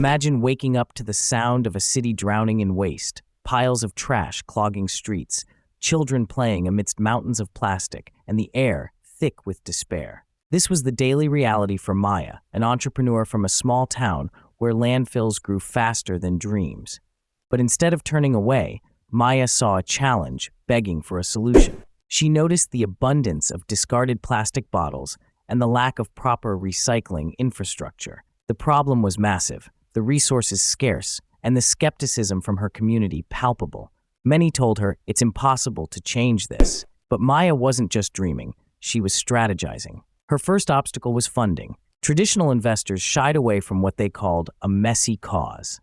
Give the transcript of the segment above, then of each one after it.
Imagine waking up to the sound of a city drowning in waste, piles of trash clogging streets, children playing amidst mountains of plastic, and the air thick with despair. This was the daily reality for Maya, an entrepreneur from a small town where landfills grew faster than dreams. But instead of turning away, Maya saw a challenge begging for a solution. She noticed the abundance of discarded plastic bottles and the lack of proper recycling infrastructure. The problem was massive, the resources scarce, and the skepticism from her community palpable. Many told her it's impossible to change this. But Maya wasn't just dreaming, she was strategizing. Her first obstacle was funding. Traditional investors shied away from what they called a messy cause.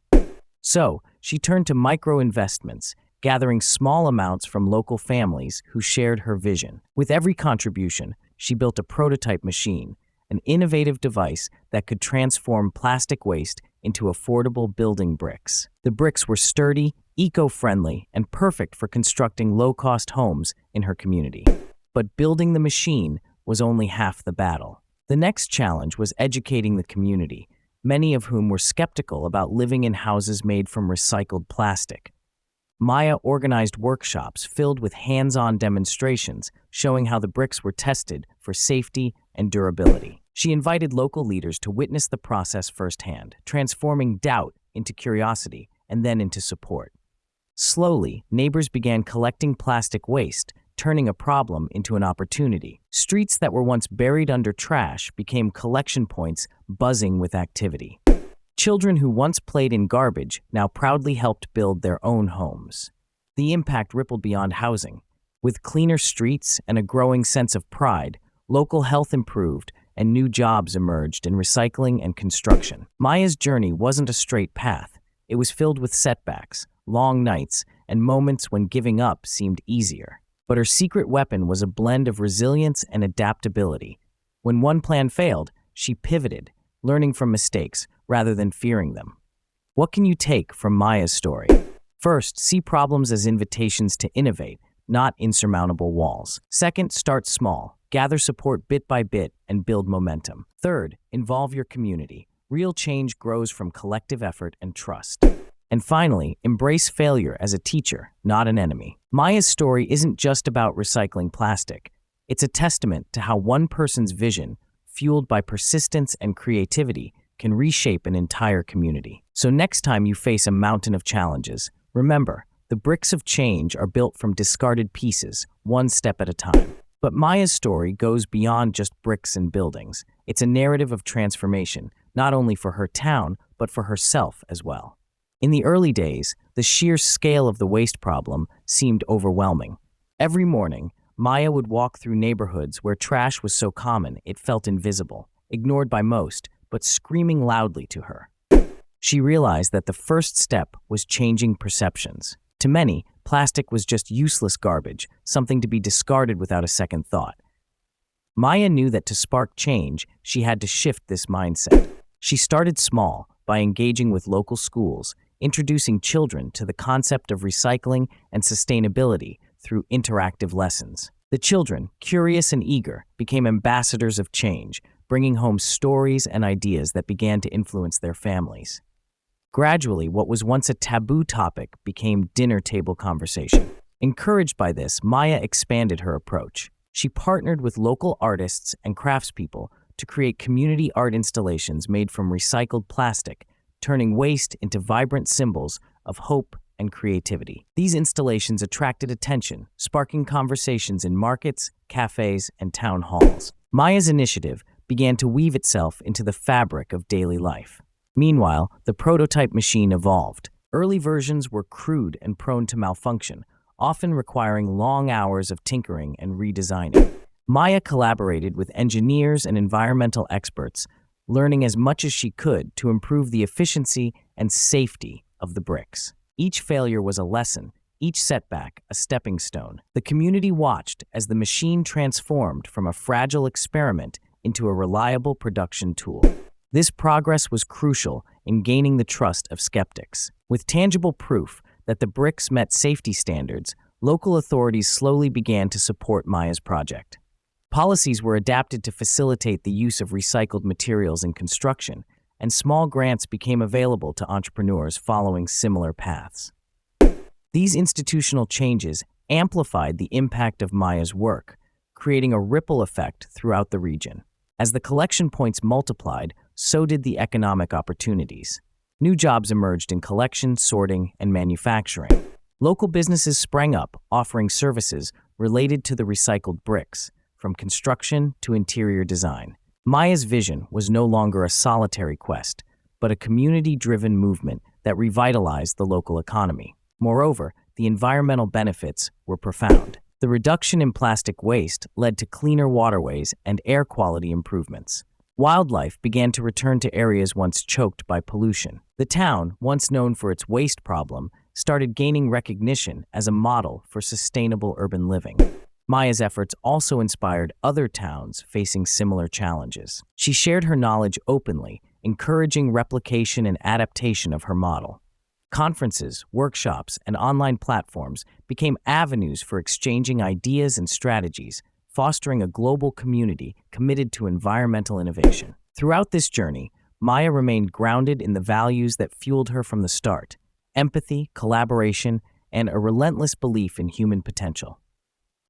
So, she turned to micro-investments, gathering small amounts from local families who shared her vision. With every contribution, she built a prototype machine, an innovative device that could transform plastic waste into affordable building bricks. The bricks were sturdy, eco-friendly, and perfect for constructing low-cost homes in her community. But building the machine was only half the battle. The next challenge was educating the community, many of whom were skeptical about living in houses made from recycled plastic. Maya organized workshops filled with hands-on demonstrations showing how the bricks were tested for safety and durability. She invited local leaders to witness the process firsthand, transforming doubt into curiosity and then into support. Slowly, neighbors began collecting plastic waste, turning a problem into an opportunity. Streets that were once buried under trash became collection points buzzing with activity. Children who once played in garbage now proudly helped build their own homes. The impact rippled beyond housing. With cleaner streets and a growing sense of pride, local health improved and new jobs emerged in recycling and construction. Maya's journey wasn't a straight path. It was filled with setbacks, long nights, and moments when giving up seemed easier. But her secret weapon was a blend of resilience and adaptability. When one plan failed, she pivoted, learning from mistakes rather than fearing them. What can you take from Maya's story? First, see problems as invitations to innovate, not insurmountable walls. Second, start small. Gather support bit by bit and build momentum. Third, involve your community. Real change grows from collective effort and trust. And finally, embrace failure as a teacher, not an enemy. Maya's story isn't just about recycling plastic. It's a testament to how one person's vision, fueled by persistence and creativity, can reshape an entire community. So next time you face a mountain of challenges, remember, the bricks of change are built from discarded pieces, one step at a time. But Maya's story goes beyond just bricks and buildings. It's a narrative of transformation, not only for her town, but for herself as well. In the early days, the sheer scale of the waste problem seemed overwhelming. Every morning, Maya would walk through neighborhoods where trash was so common it felt invisible, ignored by most, but screaming loudly to her. She realized that the first step was changing perceptions. To many, plastic was just useless garbage, something to be discarded without a second thought. Maya knew that to spark change, she had to shift this mindset. She started small by engaging with local schools, introducing children to the concept of recycling and sustainability through interactive lessons. The children, curious and eager, became ambassadors of change, bringing home stories and ideas that began to influence their families. Gradually, what was once a taboo topic became dinner table conversation. Encouraged by this, Maya expanded her approach. She partnered with local artists and craftspeople to create community art installations made from recycled plastic, turning waste into vibrant symbols of hope and creativity. These installations attracted attention, sparking conversations in markets, cafes, and town halls. Maya's initiative began to weave itself into the fabric of daily life. Meanwhile, the prototype machine evolved. Early versions were crude and prone to malfunction, often requiring long hours of tinkering and redesigning. Maya collaborated with engineers and environmental experts, learning as much as she could to improve the efficiency and safety of the bricks. Each failure was a lesson, each setback a stepping stone. The community watched as the machine transformed from a fragile experiment into a reliable production tool. This progress was crucial in gaining the trust of skeptics. With tangible proof that the bricks met safety standards, local authorities slowly began to support Maya's project. Policies were adapted to facilitate the use of recycled materials in construction, and small grants became available to entrepreneurs following similar paths. These institutional changes amplified the impact of Maya's work, creating a ripple effect throughout the region. As the collection points multiplied, so did the economic opportunities. New jobs emerged in collection, sorting, and manufacturing. Local businesses sprang up, offering services related to the recycled bricks, from construction to interior design. Maya's vision was no longer a solitary quest, but a community-driven movement that revitalized the local economy. Moreover, the environmental benefits were profound. The reduction in plastic waste led to cleaner waterways and air quality improvements. Wildlife began to return to areas once choked by pollution. The town, once known for its waste problem, started gaining recognition as a model for sustainable urban living. Maya's efforts also inspired other towns facing similar challenges. She shared her knowledge openly, encouraging replication and adaptation of her model. Conferences, workshops, and online platforms became avenues for exchanging ideas and strategies, fostering a global community committed to environmental innovation. Throughout this journey, Maya remained grounded in the values that fueled her from the start: empathy, collaboration, and a relentless belief in human potential.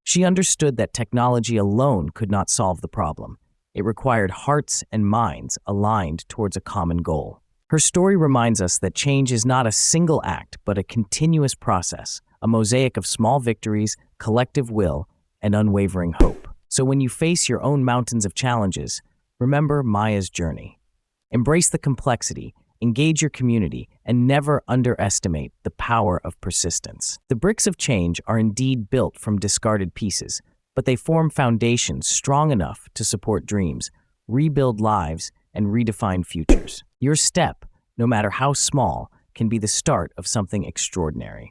She understood that technology alone could not solve the problem. It required hearts and minds aligned towards a common goal. Her story reminds us that change is not a single act, but a continuous process, a mosaic of small victories, collective will, and unwavering hope. So when you face your own mountains of challenges, remember Maya's journey. Embrace the complexity, engage your community, and never underestimate the power of persistence. The bricks of change are indeed built from discarded pieces, but they form foundations strong enough to support dreams, rebuild lives, and redefine futures. Your step, no matter how small, can be the start of something extraordinary.